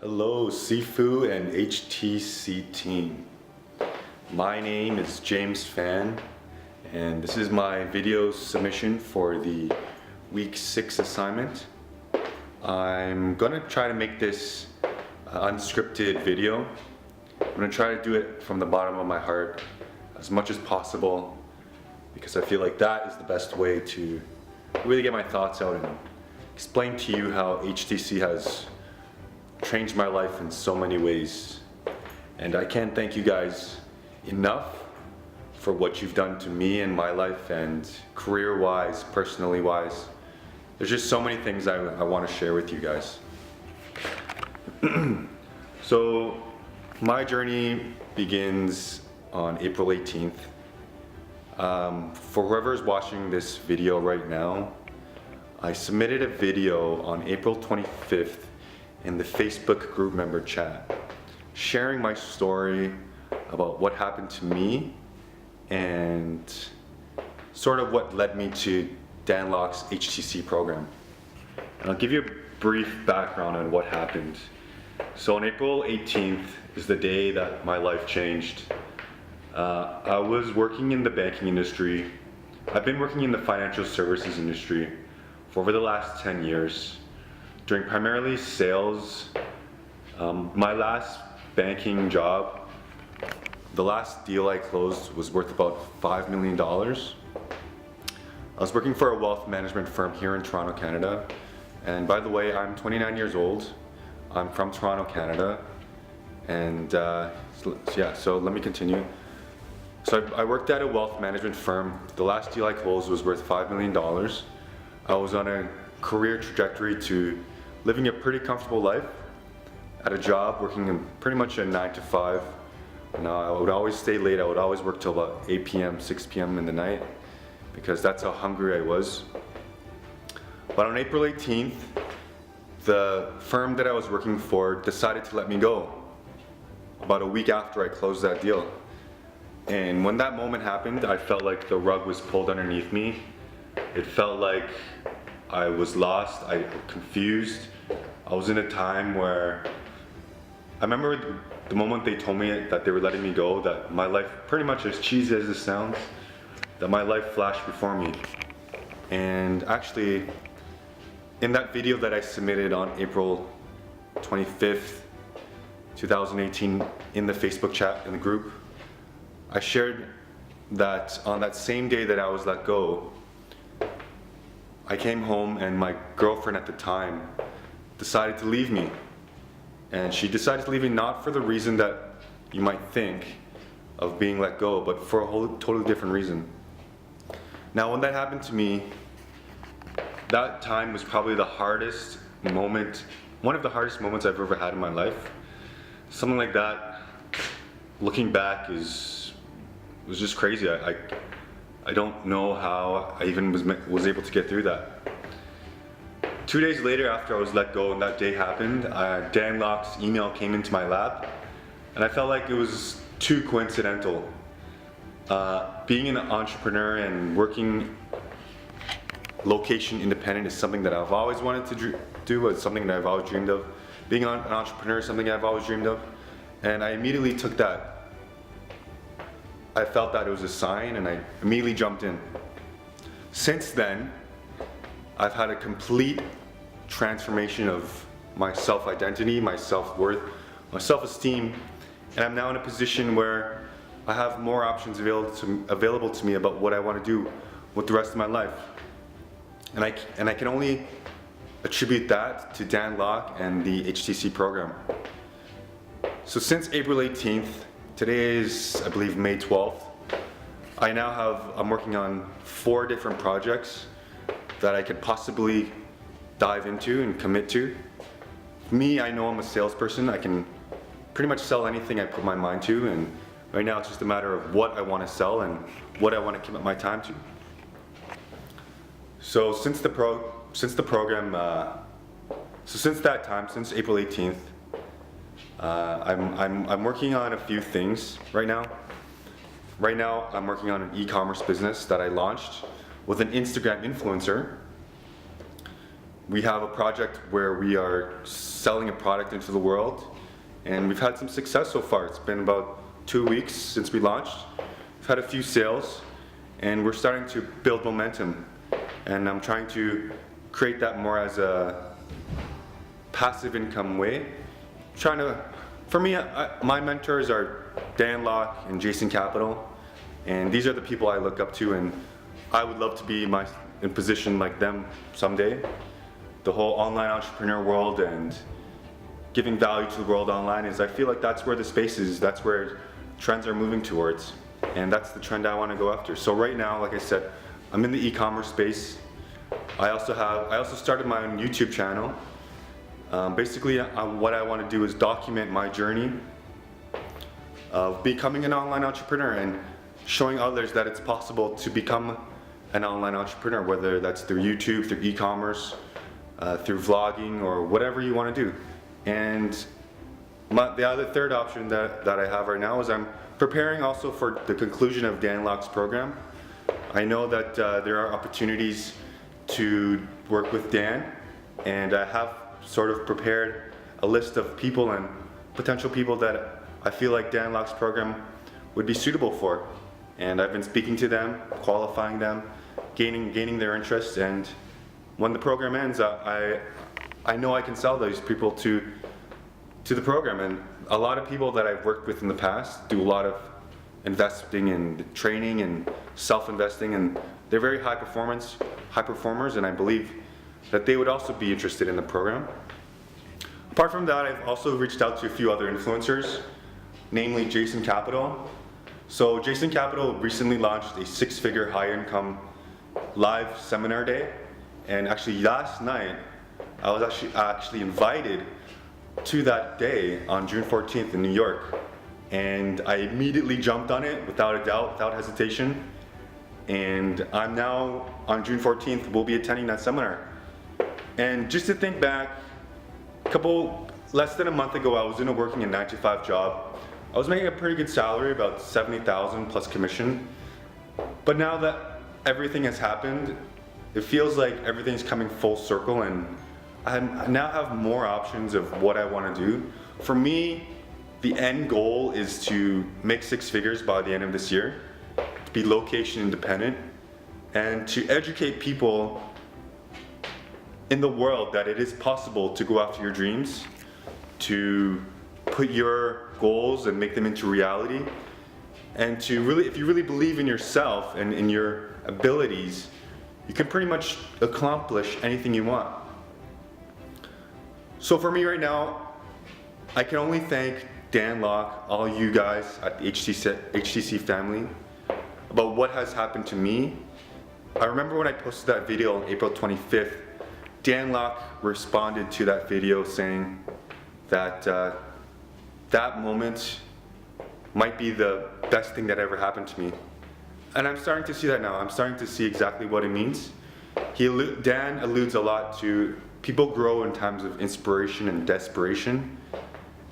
Hello, Sifu and HTC team. My name is James Fan, and this is my video submission for the week 6 assignment. I'm gonna try to make this unscripted video. I'm gonna try to do it from the bottom of my heart as much as possible because I feel like that is the best way to really get my thoughts out and explain to you how HTC has changed my life in so many ways. And I can't thank you guys enough for what you've done to me in my life and career-wise, personally-wise. There's just so many things I want to share with you guys. So my journey begins on April 18th. For whoever's watching this video right now, I submitted a video on April 25th in the Facebook group member chat, sharing my story about what happened to me and sort of what led me to Dan Locke's HTC program. And I'll give you a brief background on what happened. So on April 18th is the day that my life changed. I was working in the banking industry. I've been working in the financial services industry for over the last 10 years. Doing primarily sales. My last banking job, the last deal I closed was worth about $5 million. I was working for a wealth management firm here in Toronto, Canada. And by the way, I'm 29 years old. I'm from Toronto, Canada. And so let me continue. So I worked at a wealth management firm. The last deal I closed was worth $5 million. I was on a career trajectory to living a pretty comfortable life at a job, working in pretty much a 9 to 5. And I would always stay late. I would always work till about 8 p.m., 6 p.m. in the night because that's how hungry I was. But on April 18th, the firm that I was working for decided to let me go about a week after I closed that deal. And when that moment happened, I felt like the rug was pulled underneath me. It felt like I was lost, I was confused. I was in a time where I remember the moment they told me that they were letting me go, that my life, pretty much as cheesy as it sounds, that my life flashed before me. And actually, in that video that I submitted on April 25th, 2018, in the Facebook chat in the group, I shared that on that same day that I was let go, I came home and my girlfriend at the time decided to leave me. And she decided to leave me not for the reason that you might think of being let go, but for a whole totally different reason. Now when that happened to me, that time was probably the hardest moment, one of the hardest moments I've ever had in my life. Something like that, looking back, was just crazy. I don't know how I even was able to get through that. 2 days later, after I was let go and that day happened, Dan Locke's email came into my lap, and I felt like it was too coincidental. Being an entrepreneur and working location independent is something that I've always wanted to do. It's something that I've always dreamed of. Being an entrepreneur is something I've always dreamed of, and I immediately took that. I felt that it was a sign and I immediately jumped in. Since then, I've had a complete transformation of my self-identity, my self-worth, my self-esteem, and I'm now in a position where I have more options available to me about what I want to do with the rest of my life. And I can only attribute that to Dan Locke and the HTC program. So since April 18th, today is, I believe, May 12th. I'm working on 4 different projects that I could possibly dive into and commit to. Me, I know I'm a salesperson. I can pretty much sell anything I put my mind to, and right now it's just a matter of what I want to sell and what I want to commit my time to. So since that time, since April 18th, I'm working on a few things right now. Right now, I'm working on an e-commerce business that I launched with an Instagram influencer. we have a project where we are selling a product into the world, and we've had some success so far. It's been about 2 weeks since we launched. We've had a few sales, and we're starting to build momentum. And I'm trying to create that more as a passive income way. For me, my mentors are Dan Locke and Jason Capital, and these are the people I look up to, and I would love to be in position like them someday. The whole online entrepreneur world and giving value to the world online I feel like that's where the space is, that's where trends are moving towards, and that's the trend I want to go after. So right now, like I said, I'm in the e-commerce space. I also started my own YouTube channel. Basically, what I want to do is document my journey of becoming an online entrepreneur and showing others that it's possible to become an online entrepreneur, whether that's through YouTube, through e-commerce, through vlogging, or whatever you want to do. And the third option that I have right now is I'm preparing also for the conclusion of Dan Locke's program. I know that there are opportunities to work with Dan, and I have sort of prepared a list of people and potential people that I feel like Dan Locke's program would be suitable for. And I've been speaking to them, qualifying them, gaining their interest, and when the program ends, I know I can sell those people to the program. And a lot of people that I've worked with in the past do a lot of investing and training and self-investing, and they're very high performers, and I believe that they would also be interested in the program. Apart from that, I've also reached out to a few other influencers, namely Jason Capital. So Jason Capital recently launched a 6-figure high-income live seminar day, and actually last night I was actually invited to that day on June 14th in New York, and I immediately jumped on it without a doubt, without hesitation. And I'm now on June 14th will be attending that seminar. And just to think back, less than a month ago, I was working a 9-to-5 job. I was making a pretty good salary, about $70,000 plus commission. But now that everything has happened, it feels like everything's coming full circle, and I now have more options of what I want to do. For me, the end goal is to make 6 figures by the end of this year, to be location independent, and to educate people in the world that it is possible to go after your dreams, to put your goals and make them into reality, and to really, if you really believe in yourself and in your abilities, you can pretty much accomplish anything you want. So for me right now, I can only thank Dan Locke, all you guys at the HTC family, about what has happened to me. I remember when I posted that video on April 25th, Dan Locke responded to that video saying that that moment might be the best thing that ever happened to me. And I'm starting to see that now. I'm starting to see exactly what it means. Dan alludes a lot to people grow in times of inspiration and desperation.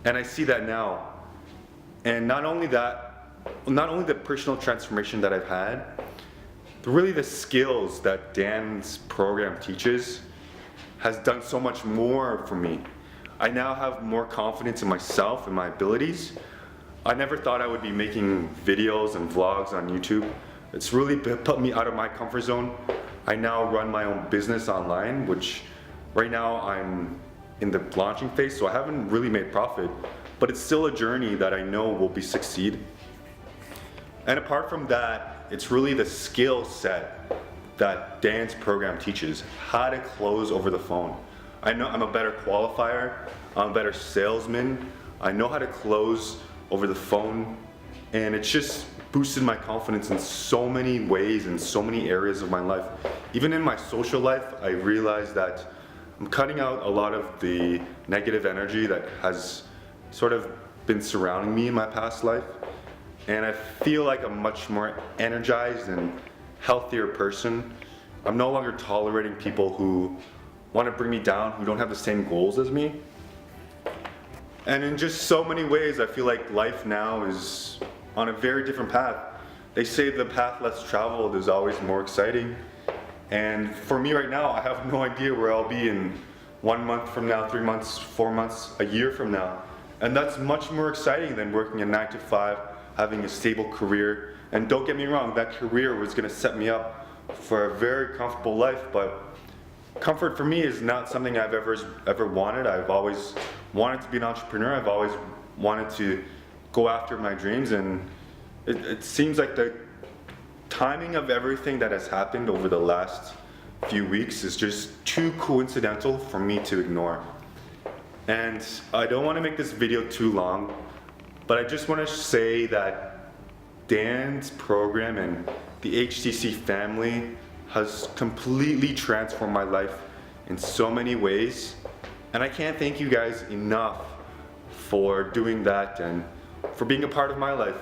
And I see that now. And not only the personal transformation that I've had, but really the skills that Dan's program teaches has done so much more for me. I now have more confidence in myself and my abilities. I never thought I would be making videos and vlogs on YouTube. It's really put me out of my comfort zone. I now run my own business online, which right now I'm in the launching phase, so I haven't really made profit, but it's still a journey that I know will succeed. And apart from that, it's really the skill set that Dan's program teaches, how to close over the phone. I know I'm a better qualifier, I'm a better salesman, I know how to close over the phone, and it's just boosted my confidence in so many ways, in so many areas of my life. Even in my social life, I realized that I'm cutting out a lot of the negative energy that has sort of been surrounding me in my past life, and I feel like I'm much more energized and healthier person. I'm no longer tolerating people who want to bring me down, who don't have the same goals as me. And in just so many ways, I feel like life now is on a very different path. They say the path less traveled is always more exciting. And for me right now, I have no idea where I'll be in 1 month from now, 3 months, 4 months, a year from now. And that's much more exciting than working a 9 to 5, having a stable career. And don't get me wrong, that career was gonna set me up for a very comfortable life, but comfort for me is not something I've ever wanted. I've always wanted to be an entrepreneur. I've always wanted to go after my dreams, and it seems like the timing of everything that has happened over the last few weeks is just too coincidental for me to ignore. And I don't want to make this video too long, but I just want to say that Dan's program and the HTC family has completely transformed my life in so many ways. And I can't thank you guys enough for doing that and for being a part of my life.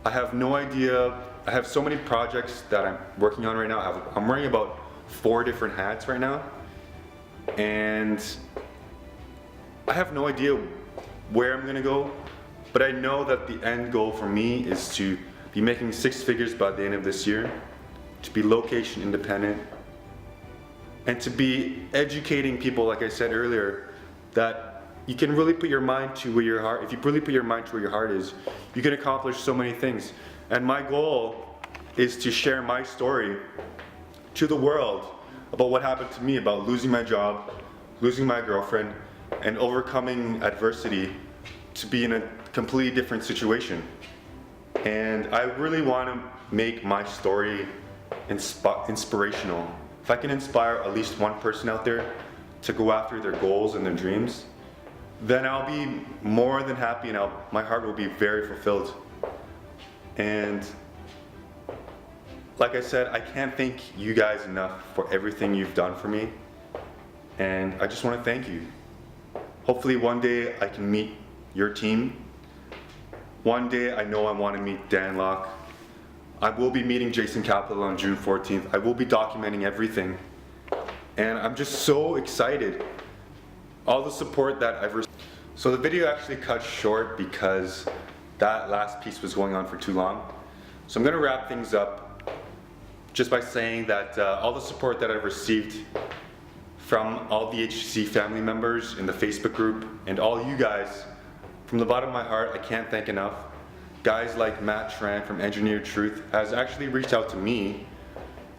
I have no idea. I have so many projects that I'm working on right now. I'm wearing about 4 different hats right now. And I have no idea where I'm gonna go, but I know that the end goal for me is to be making 6 figures by the end of this year, to be location independent, and to be educating people, like I said earlier, that you can really put your mind to where your heart, if you really put your mind to where your heart is, you can accomplish so many things. And my goal is to share my story to the world about what happened to me, about losing my job, losing my girlfriend, and overcoming adversity to be in a completely different situation. And I really want to make my story inspirational. If I can inspire at least one person out there to go after their goals and their dreams, then I'll be more than happy, and my heart will be very fulfilled. And like I said, I can't thank you guys enough for everything you've done for me. And I just want to thank you. Hopefully one day I can meet your team. One day I know I want to meet Dan Locke. I will be meeting Jason Capital on June 14th. I will be documenting everything. And I'm just so excited. All the support that I've received. So the video actually cut short because that last piece was going on for too long. So I'm gonna wrap things up just by saying that all the support that I've received from all the HTC family members in the Facebook group and all you guys, from the bottom of my heart, I can't thank enough. Guys like Matt Tran from Engineered Truth has actually reached out to me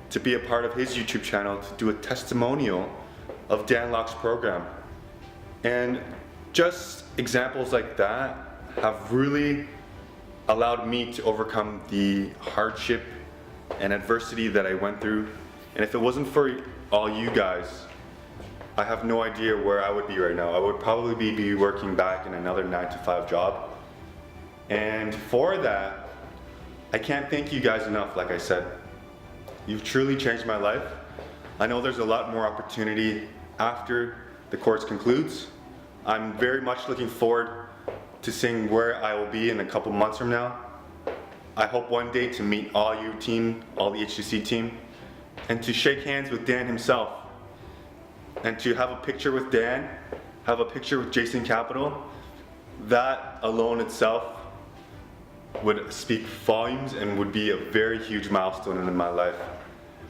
to be a part of his YouTube channel to do a testimonial of Dan Locke's program. And just examples like that have really allowed me to overcome the hardship and adversity that I went through. And if it wasn't for all you guys, I have no idea where I would be right now. I would probably be working back in another 9 to 5 job. And for that, I can't thank you guys enough, like I said. You've truly changed my life. I know there's a lot more opportunity after the course concludes. I'm very much looking forward to seeing where I will be in a couple months from now. I hope one day to meet all you team, all the HTC team, and to shake hands with Dan himself, and to have a picture with Dan, have a picture with Jason Capital. That alone itself would speak volumes and would be a very huge milestone in my life.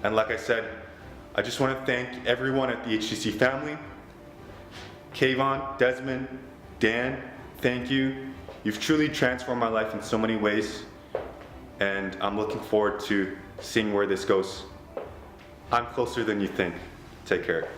And like I said, I just want to thank everyone at the HTC family. Kayvon, Desmond, Dan, thank you. You've truly transformed my life in so many ways, and I'm looking forward to seeing where this goes. I'm closer than you think. Take care.